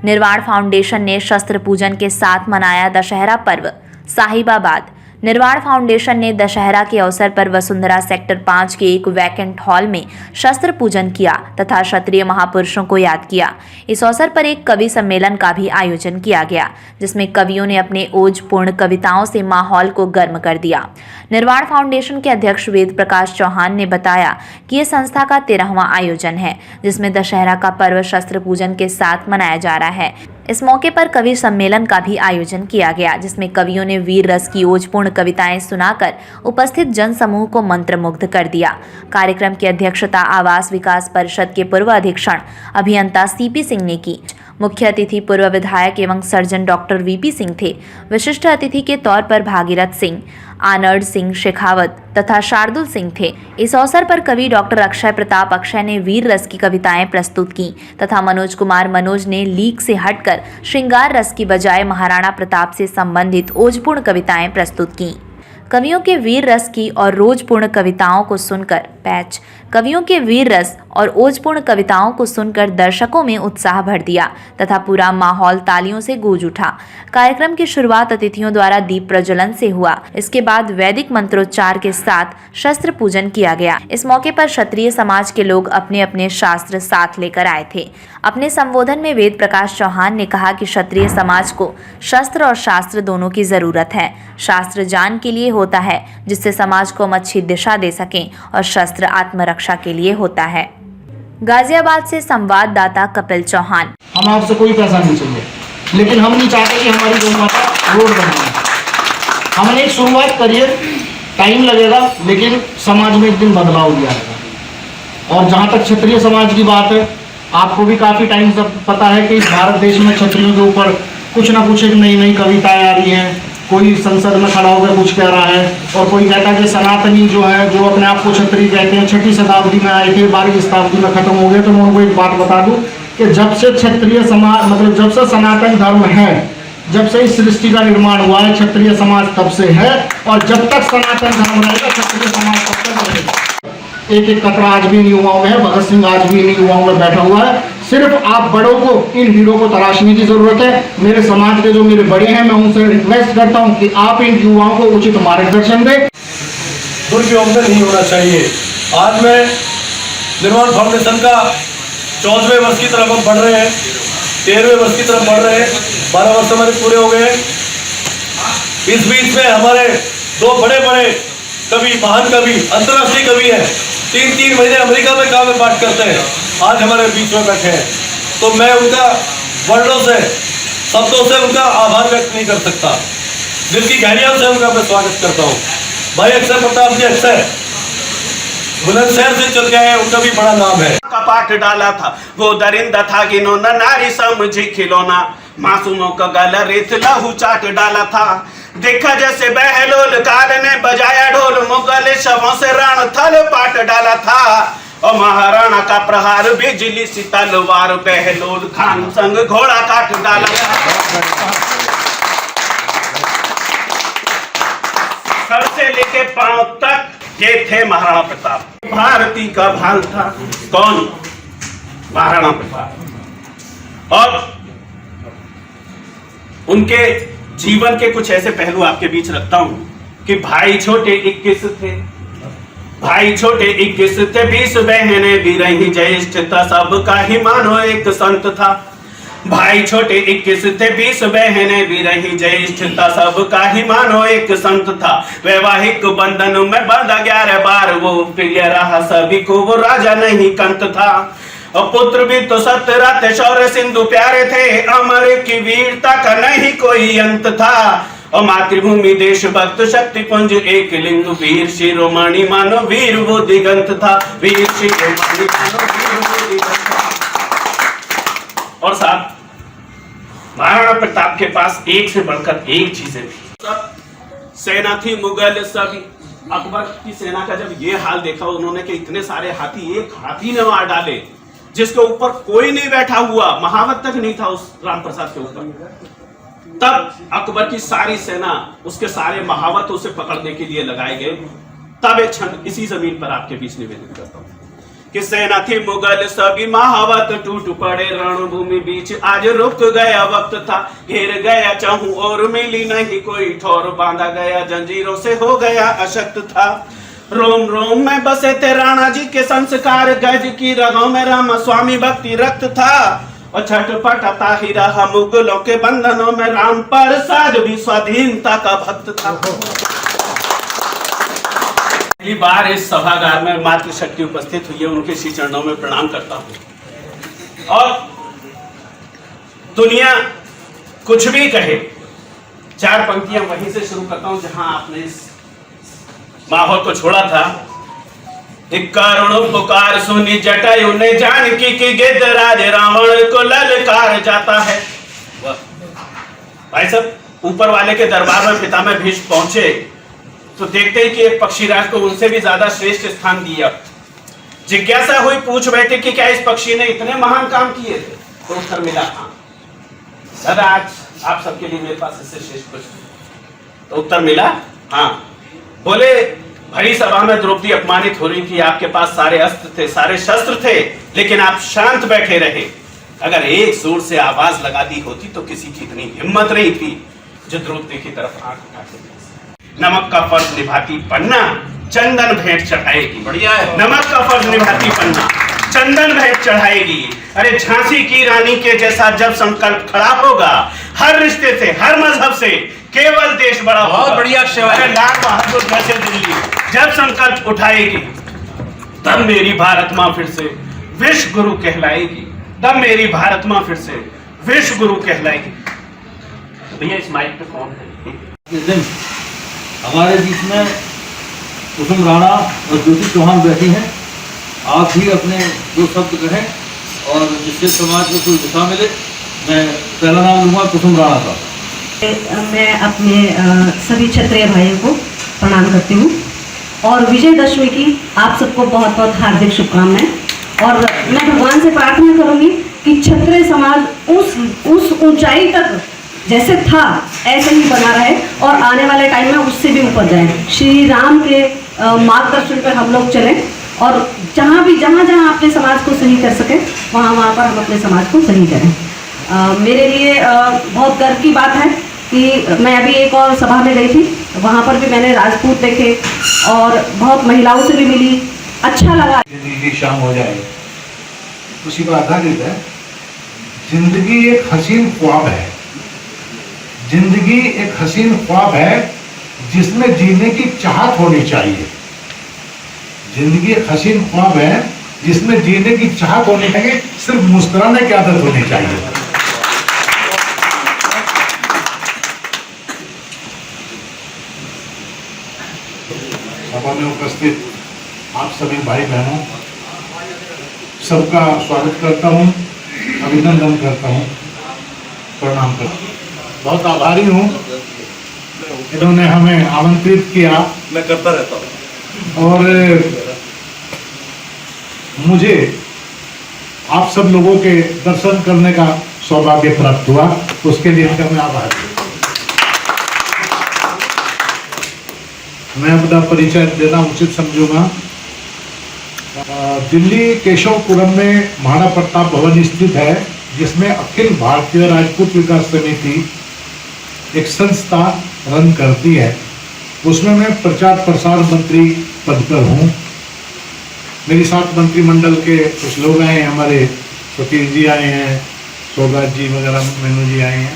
निर्वाण फाउंडेशन ने शस्त्र पूजन के साथ मनाया दशहरा पर्व। साहिबाबाद निर्वाण फाउंडेशन ने दशहरा के अवसर पर वसुंधरा सेक्टर 5 के एक वैकेंट हॉल में शस्त्र पूजन किया तथा क्षत्रिय महापुरुषों को याद किया। इस अवसर पर एक कवि सम्मेलन का भी आयोजन किया गया, जिसमें कवियों ने अपने ओजपूर्ण कविताओं से माहौल को गर्म कर दिया। निर्वाण फाउंडेशन के अध्यक्ष वेद प्रकाश चौहान ने बताया कि ये संस्था का 13वां आयोजन है, जिसमें दशहरा का पर्व शस्त्र पूजन के साथ मनाया जा रहा है। इस मौके पर कवि सम्मेलन का भी आयोजन किया गया, जिसमें कवियों ने वीर रस की ओजपूर्ण कविताएं सुनाकर उपस्थित जन समूह को मंत्रमुग्ध कर दिया। कार्यक्रम की अध्यक्षता आवास विकास परिषद के पूर्व अधीक्षण अभियंता सीपी सिंह ने की। मुख्य अतिथि पूर्व विधायक एवं सर्जन डॉक्टर वीपी सिंह थे। विशिष्ट अतिथि के तौर पर भागीरथ सिंह, आनर्ड सिंह शेखावत तथा शार्दुल सिंह थे। इस अवसर पर कवि डॉक्टर अक्षय प्रताप अक्षय ने वीर रस की कविताएं प्रस्तुत की तथा मनोज कुमार मनोज ने लीक से हटकर श्रृंगार रस की बजाय महाराणा प्रताप से संबंधित ओजपूर्ण कविताएं प्रस्तुत की। कवियों के वीर रस की और रोजपूर्ण कविताओं को सुनकर कवियों के वीर रस और ओजपूर्ण कविताओं को सुनकर दर्शकों में उत्साह भर दिया तथा पूरा माहौल तालियों से गूंज उठा। कार्यक्रम की शुरुआत अतिथियों द्वारा दीप प्रज्वलन से हुआ। इसके बाद वैदिक मंत्रोच्चार के साथ शस्त्र पूजन किया गया। इस मौके पर क्षत्रिय समाज के लोग अपने अपने शास्त्र साथ लेकर आए थे। अपने संबोधन में वेद प्रकाश चौहान ने कहा कि क्षत्रिय समाज को शस्त्र और शास्त्र दोनों की जरूरत है। शास्त्र जान के लिए होता है, जिससे समाज को हम अच्छी दिशा दे सकें, और शस्त्र आत्मरक्षा के लिए होता है। गाजियाबाद से संवाददाता कपिल चौहान। हम आपसे कोई पैसा नहीं चाहिए, लेकिन हम नहीं चाहते कि हमारी गौ माता रोड बने। हमने एक शुरुआत करी है, टाइम लगेगा, लेकिन समाज में एक दिन बदलाव भी आएगा। और जहाँ तक क्षत्रिय समाज की बात है, आपको भी काफ़ी टाइम से पता है कि भारत देश में क्षत्रियों के ऊपर कुछ ना कुछ एक नई नई कविताएं आ रही हैं। कोई संसद में खड़ा होकर कुछ कह रहा है, और कोई कहता है कि सनातनी जो है, जो अपने आप को क्षत्रिय कहते हैं, 6वीं शताब्दी में आए थे, 12वीं शताब्दी में खत्म हो गए। तो मैं उनको एक बात बता दूं कि जब से क्षत्रिय समाज, मतलब जब से सनातन धर्म है, जब से इस सृष्टि का निर्माण हुआ है, क्षत्रिय समाज तब से है, और जब तक सनातन धर्म रहेगा क्षत्रिय समाज तब तक रहेगा। एक एक कतरा आज भी इन युवाओं में है, भगत सिंह आज भी इन युवाओं में बैठा हुआ है। सिर्फ आप बड़ों को, इन हीरो को तराशने की जरूरत है। मेरे समाज के जो मेरे बड़े हैं, मैं उनसे रिक्वेस्ट करता हूं कि आप इन युवाओं को उचित मार्गदर्शन दें। दुरुपयोग नहीं होना चाहिए। आज मैं निर्वाण फाउंडेशन का 14वें वर्ष की तरफ हम बढ़ रहे हैं, 13वें वर्ष की तरफ बढ़ रहे हैं। 12 वर्ष हमारे पूरे हो गए। इस बीच में हमारे 2 बड़े बड़े कवि, महान कवि, अंतर्राष्ट्रीय कवि हैं, 3 महीने अमेरिका में काव्य पाठ करते हैं, आज हमारे बीच में बैठे हैं। तो मैं उनका वर्डों से, शब्दों से उनका आभार व्यक्त नहीं कर सकता। दिल की गहराइयों से उनका मैं स्वागत करता हूँ। भाई अक्षय प्रताप जी, अक्षय बुलंदशहर से चल गए हैं, उनका भी बड़ा नाम है। कपाट डाला था वो दरिंदा था, गिनोना नारी समझी खिलौना, मासूमों का गला रेत लहू चाट डाला था। देखा जैसे बहलोल काल ने बजाया ढोल, मुगल शवों से रण थल पाट डाला था। और महाराणा का प्रहार बिजली सी तलवार, बहलोल खान संग घोड़ा काट डाला था। सर से लेके पांव तक ये थे महाराणा प्रताप। भारती का भान था कौन? महाराणा प्रताप। और उनके जीवन के कुछ ऐसे पहलू आपके बीच रखता हूं कि भाई छोटे 21 थे, भाई छोटे 21 थे, 20 बहनें भी रही ज्येष्ठ था, सबका ही मानो एक संत था। भाई छोटे 21 थे, 20 बहनें भी रही ज्येष्ठ था, सबका ही मानो एक संत था। वैवाहिक बंधन में बंधा 11 बार, वो प्रिय रहा सभी को, वो राजा नहीं कंत था। और पुत्र भी तो 17 थे, शौर्य सिंधु प्यारे थे, अमर की वीरता का नहीं कोई अंत था। और मातृभूमि देशभक्त शक्ति पुंज एक लिंग, वीर शिरोमणि मानो वीर वो दिगंत था, वीर शिरोमणि मानो वीर वो दिगंत था। और साहब, महाराणा प्रताप के पास एक से बढ़कर एक चीजें थी। सब सेना थी, मुगल सभी। अकबर की सेना का जब ये हाल देखा उन्होंने कि इतने सारे हाथी एक हाथी ने मार डाले, जिसके ऊपर कोई नहीं बैठा हुआ, महावत तक नहीं था उस राम प्रसाद के ऊपर, तब अकबर की सारी सेना, उसके सारे महावत उसे पकड़ने के लिए लगाए गए। तब एक क्षण इसी जमीन पर आपके बीच निवेदन करता हूं कि सेना थी मुगल सभी महावत टूट पड़े रणभूमि बीच आज रुक गया वक्त था घेर गया चाहूं और मिली नहीं कोई ठोर बांधा गया जंजीरों से हो गया अशक्त था रोम रोम में बसे थे राणा जी के संस्कार गज की रगों में राम स्वामी भक्ति रक्त था और छटपटाता ही रहा मुगलों के बंधनों में राम प्रसाद भी स्वाधीनता का भक्त था। पहली बार इस सभागार में मातृशक्ति उपस्थित हुई है, उनके श्री चरणों में प्रणाम करता हूं। और दुनिया कुछ भी कहे, चार पंक्तियां वहीं से शुरू करता हूं जहां आपने इस माहौल को छोड़ा था। एक करुण पुकार सुनी जटायु ने जानकी की गिद्धराज रावण को ललकार जाता है। भाई साहब, ऊपर वाले के दरबार में पितामह भीष्म पहुंचे तो देखते ही कि एक पक्षीराज को उनसे भी ज्यादा श्रेष्ठ स्थान दिया। जिज्ञासा हुई, पूछ बैठे कि क्या इस पक्षी ने इतने महान काम किए थे? तो उत्तर मिला हाँ। दादा, आज आप सबके लिए मेरे पास इससे श्रेष्ठ कुछ नहीं। तो उत्तर मिला हाँ। बोले, भरी सभा में द्रौपदी अपमानित हो रही थी, आपके पास सारे अस्त्र थे, सारे शस्त्र थे, लेकिन आप शांत बैठे रहे। अगर एक जोर से आवाज लगा दी होती तो किसी की इतनी हिम्मत नहीं थी जो द्रौपदी की तरफ आंख उठा के। नमक का फर्ज निभाती पन्ना चंदन भेंट चढ़ाएगी। बढ़िया है। नमक का फर्ज निभाती पन्ना चंदन भेंट चढ़ाएगी। अरे झांसी की रानी के जैसा जब संकल्प खड़ा होगा, हर रिश्ते से, हर मजहब से, केवल देश बड़ा होगा। बहुत बढ़िया। अरे लाल बहादुर जैसे दिल्ली जब संकल्प उठाएगी, तब मेरी भारत माँ फिर से विश्व गुरु कहलाएगी। तब मेरी भारत माँ फिर से विश्व गुरु कहलाएगी। भैया इस माइक पे कौन है? हमारे बीच में कुसुम राणा और ज्योति चौहान बैठी हैं। आप भी अपने दो शब्द कहें और जिससे समाज को कोई दिशा मिले। मैं पहला नाम लूँगा कुसुम राणा का। मैं अपने सभी क्षत्रिय भाइयों को प्रणाम करती हूँ और विजयदशमी की आप सबको बहुत बहुत हार्दिक शुभकामनाएं। और मैं भगवान से प्रार्थना करूँगी कि क्षत्रिय समाज उस ऊंचाई तक जैसे था ऐसे ही बना रहे और आने वाले टाइम में उससे भी ऊपर जाए। श्री राम के मार्गदर्शन पर हम लोग चलें और जहाँ जहाँ अपने समाज को सही कर सके वहाँ पर हम अपने समाज को सही करें। मेरे लिए बहुत गर्व की बात है कि मैं अभी एक और सभा में गई थी, वहाँ पर भी मैंने राजपूत देखे और बहुत महिलाओं से भी मिली, अच्छा लगा। जिंदगी शाम हो जाए उसी पर आधारित है। जिंदगी एक हसीन ख्वाब है। जिंदगी एक हसीन ख्वाब है जिसमें जीने की चाहत होनी चाहिए। जिंदगी एक हसीन ख्वाब है जिसमें जीने की चाहत होनी चाहिए, सिर्फ मुस्कुराने की आदत होनी चाहिए। सभा में उपस्थित आप सभी भाई बहनों, सबका स्वागत करता हूं, अभिनंदन करता हूं, प्रणाम करता हूं। बहुत आभारी हूँ इन्होंने हमें आमंत्रित किया। मैं करता रहता हूँ और मुझे आप सब लोगों के दर्शन करने का सौभाग्य प्राप्त हुआ, उसके लिए मैं आभारी हूँ। मैं अपना परिचय देना उचित समझूंगा। दिल्ली केशवपुरम में महाराणा प्रताप भवन स्थित है, जिसमें अखिल भारतीय राजपूत विकास समिति एक संस्था रन करती है। उसमें मैं प्रचार प्रसार मंत्री पद पर हूँ। मेरे साथ मंत्रिमंडल के कुछ लोग आए हैं, हमारे फकीर जी आए हैं, सौगात जी वगैरह, मेनू जी आए हैं।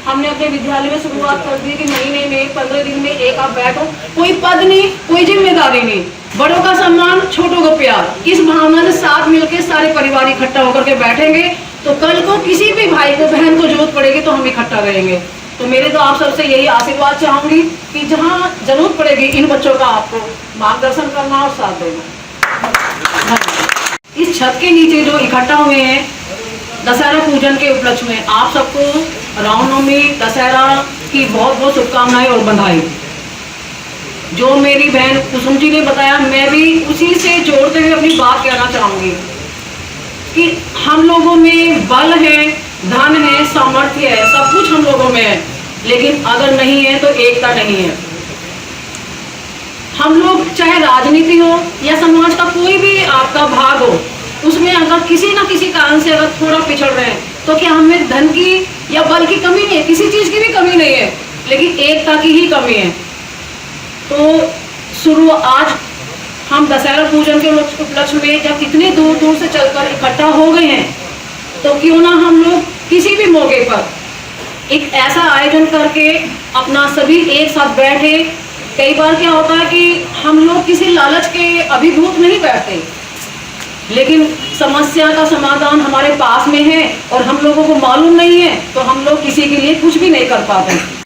हमने अपने विद्यालय में शुरुआत कर दी कि महीने में 15 दिन में एक आप बैठो, कोई पद नहीं, कोई जिम्मेदारी नहीं, बड़ों का सम्मान, छोटों को प्यार, इस भावना से साथ मिलकर सारे परिवार इकट्ठा होकर के बैठेंगे तो कल को किसी भी भाई को बहन को जरूरत पड़ेगी तो हम इकट्ठा रहेंगे। तो मेरे तो आप सबसे यही आशीर्वाद चाहूंगी कि जहाँ जरूरत पड़ेगी इन बच्चों का आपको मार्गदर्शन करना और साथ देना। इस छत के नीचे जो इकट्ठा हुए हैं दशहरा पूजन के उपलक्ष्य में, आप सबको रामनवमी दशहरा की बहुत बहुत शुभकामनाएं और बधाई। जो मेरी बहन कुसुम जी ने बताया, मैं भी उसी से जोड़ते हुए अपनी बात कहना चाहूंगी कि हम लोगों में बल है, धन है, सामर्थ्य है, सब कुछ हम लोगों में है, लेकिन अगर नहीं है तो एकता नहीं है। हम लोग चाहे राजनीति हो या समाज का कोई भी आपका भाग हो, उसमें अगर किसी ना किसी कारण से अगर थोड़ा पिछड़ रहे हैं तो क्या हमें धन की या बल की कमी नहीं है, किसी चीज़ की भी कमी नहीं है, लेकिन एकता की ही कमी है। तो आज हम दशहरा पूजन के उपलक्ष्य में जब इतने दूर दूर से चलकर इकट्ठा हो गए हैं, तो क्यों ना हम लोग किसी भी मौके पर एक ऐसा आयोजन करके अपना सभी एक साथ बैठे। कई बार क्या होता है कि हम लोग किसी लालच के अभिभूत नहीं बैठते, लेकिन समस्या का समाधान हमारे पास में है और हम लोगों को मालूम नहीं है, तो हम लोग किसी के लिए कुछ भी नहीं कर पाते।